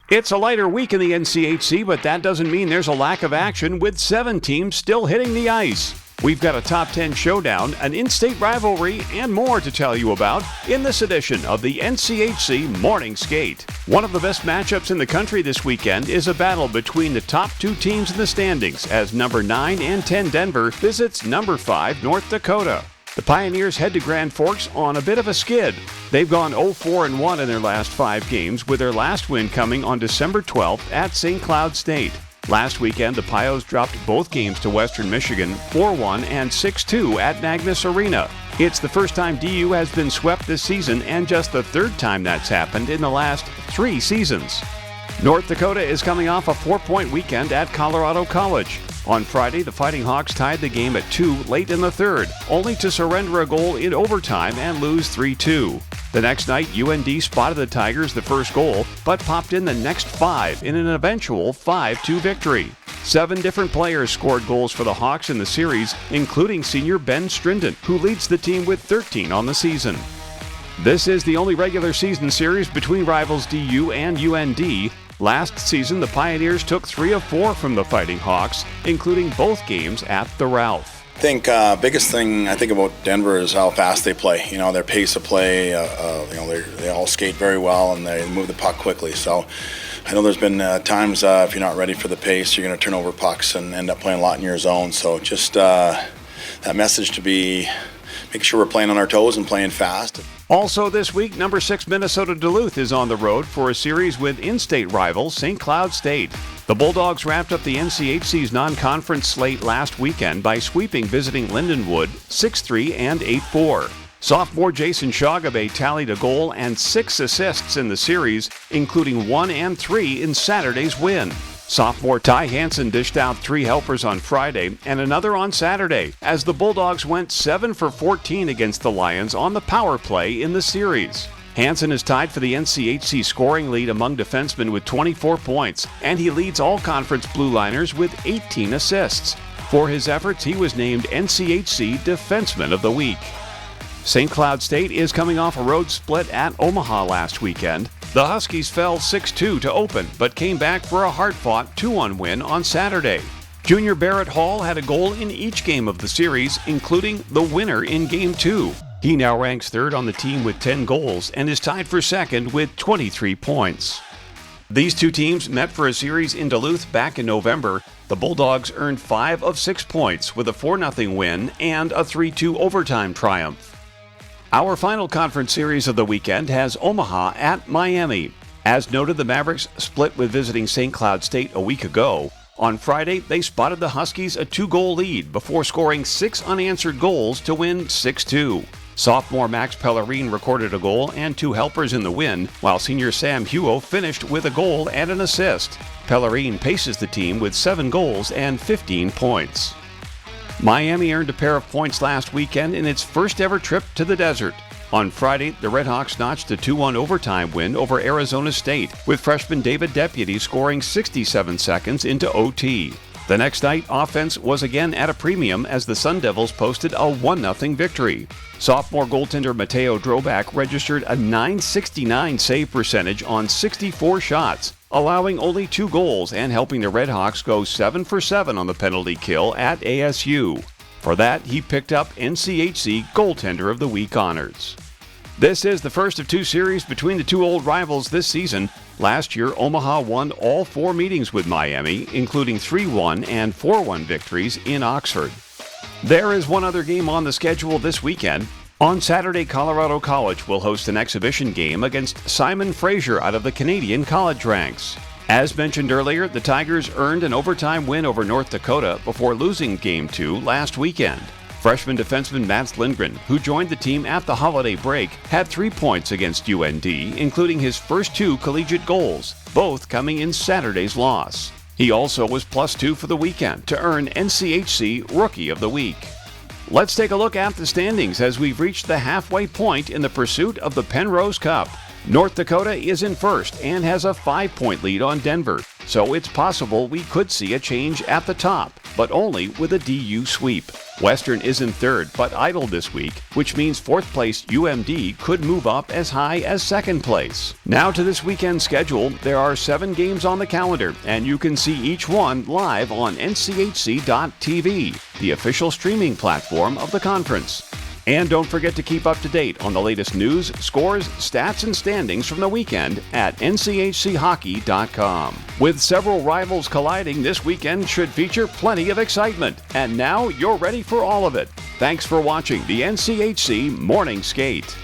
It's a lighter week in the NCHC, but that doesn't mean there's a lack of action with 7 teams still hitting the ice. We've got a top 10 showdown, an in-state rivalry, and more to tell you about in this edition of the NCHC Morning Skate. One of the best matchups in the country this weekend is a battle between the top 2 teams in the standings as number 9 and 10 Denver visits number 5 North Dakota. The Pioneers head to Grand Forks on a bit of a skid. They've gone 0-4-1 in their last 5 games, with their last win coming on December 12th at St. Cloud State. Last weekend, the Pios dropped both games to Western Michigan 4-1 and 6-2 at Magnus Arena. It's the first time DU has been swept this season and just the 3rd time that's happened in the last 3 seasons. North Dakota is coming off a 4-point weekend at Colorado College. On Friday, the Fighting Hawks tied the game at 2 late in the 3rd, only to surrender a goal in overtime and lose 3-2. The next night, UND spotted the Tigers the first goal, but popped in the next 5 in an eventual 5-2 victory. 7 different players scored goals for the Hawks in the series, including senior Ben Strindon, who leads the team with 13 on the season. This is the only regular season series between rivals DU and UND. Last season, the Pioneers took 3 of 4 from the Fighting Hawks, including both games at the Ralph. I think biggest thing I think about Denver is how fast they play. You know, their pace of play. They all skate very well and they move the puck quickly. So I know there's been times if you're not ready for the pace, you're going to turn over pucks and end up playing a lot in your zone. So just that message to be making sure we're playing on our toes and playing fast. Also this week, number 6 Minnesota Duluth is on the road for a series with in-state rival St. Cloud State. The Bulldogs wrapped up the NCHC's non-conference slate last weekend by sweeping visiting Lindenwood 6-3 and 8-4. Sophomore Jason Shagabe tallied a goal and 6 assists in the series, including 1 and 3 in Saturday's win. Sophomore Ty Hansen dished out 3 helpers on Friday and another on Saturday, as the Bulldogs went 7 for 14 against the Lions on the power play in the series. Hansen is tied for the NCHC scoring lead among defensemen with 24 points, and he leads all conference blue liners with 18 assists. For his efforts, he was named NCHC Defenseman of the Week. St. Cloud State is coming off a road split at Omaha last weekend. The Huskies fell 6-2 to open, but came back for a hard-fought 2-1 win on Saturday. Junior Barrett Hall had a goal in each game of the series, including the winner in Game 2. He now ranks 3rd on the team with 10 goals and is tied for 2nd with 23 points. These 2 teams met for a series in Duluth back in November. The Bulldogs earned 5 of 6 points with a 4-0 win and a 3-2 overtime triumph. Our final conference series of the weekend has Omaha at Miami. As noted, the Mavericks split with visiting St. Cloud State a week ago. On Friday, they spotted the Huskies a 2-goal lead before scoring 6 unanswered goals to win 6-2. Sophomore Max Pellerine recorded a goal and 2 helpers in the win, while senior Sam Huo finished with a goal and an assist. Pellerine paces the team with 7 goals and 15 points. Miami earned a pair of points last weekend in its first ever trip to the desert. On Friday, the Redhawks notched a 2-1 overtime win over Arizona State, with freshman David Deputy scoring 67 seconds into OT. The next night, offense was again at a premium as the Sun Devils posted a 1-0 victory. Sophomore goaltender Mateo Drobak registered a .969 save percentage on 64 shots, allowing only 2 goals and helping the Redhawks go 7 for 7 on the penalty kill at ASU. For that, he picked up NCHC Goaltender of the Week honors. This is the first of 2 series between the 2 old rivals this season. Last year, Omaha won all 4 meetings with Miami, including 3-1 and 4-1 victories in Oxford. There is one other game on the schedule this weekend. On Saturday, Colorado College will host an exhibition game against Simon Fraser out of the Canadian college ranks. As mentioned earlier, the Tigers earned an overtime win over North Dakota before losing Game 2 last weekend. Freshman defenseman Mats Lindgren, who joined the team at the holiday break, had 3 points against UND, including his first 2 collegiate goals, both coming in Saturday's loss. He also was +2 for the weekend to earn NCHC Rookie of the Week. Let's take a look at the standings as we've reached the halfway point in the pursuit of the Penrose Cup. North Dakota is in first and has a 5-point lead on Denver. so it's possible we could see a change at the top, but only with a DU sweep. Western is in third, but idle this week, which means fourth place UMD could move up as high as second place. Now to this weekend's schedule, there are 7 games on the calendar, and you can see each one live on NCHC.TV, the official streaming platform of the conference. And don't forget to keep up to date on the latest news, scores, stats, and standings from the weekend at NCHChockey.com. With several rivals colliding, this weekend should feature plenty of excitement. And now you're ready for all of it. Thanks for watching the NCHC Morning Skate.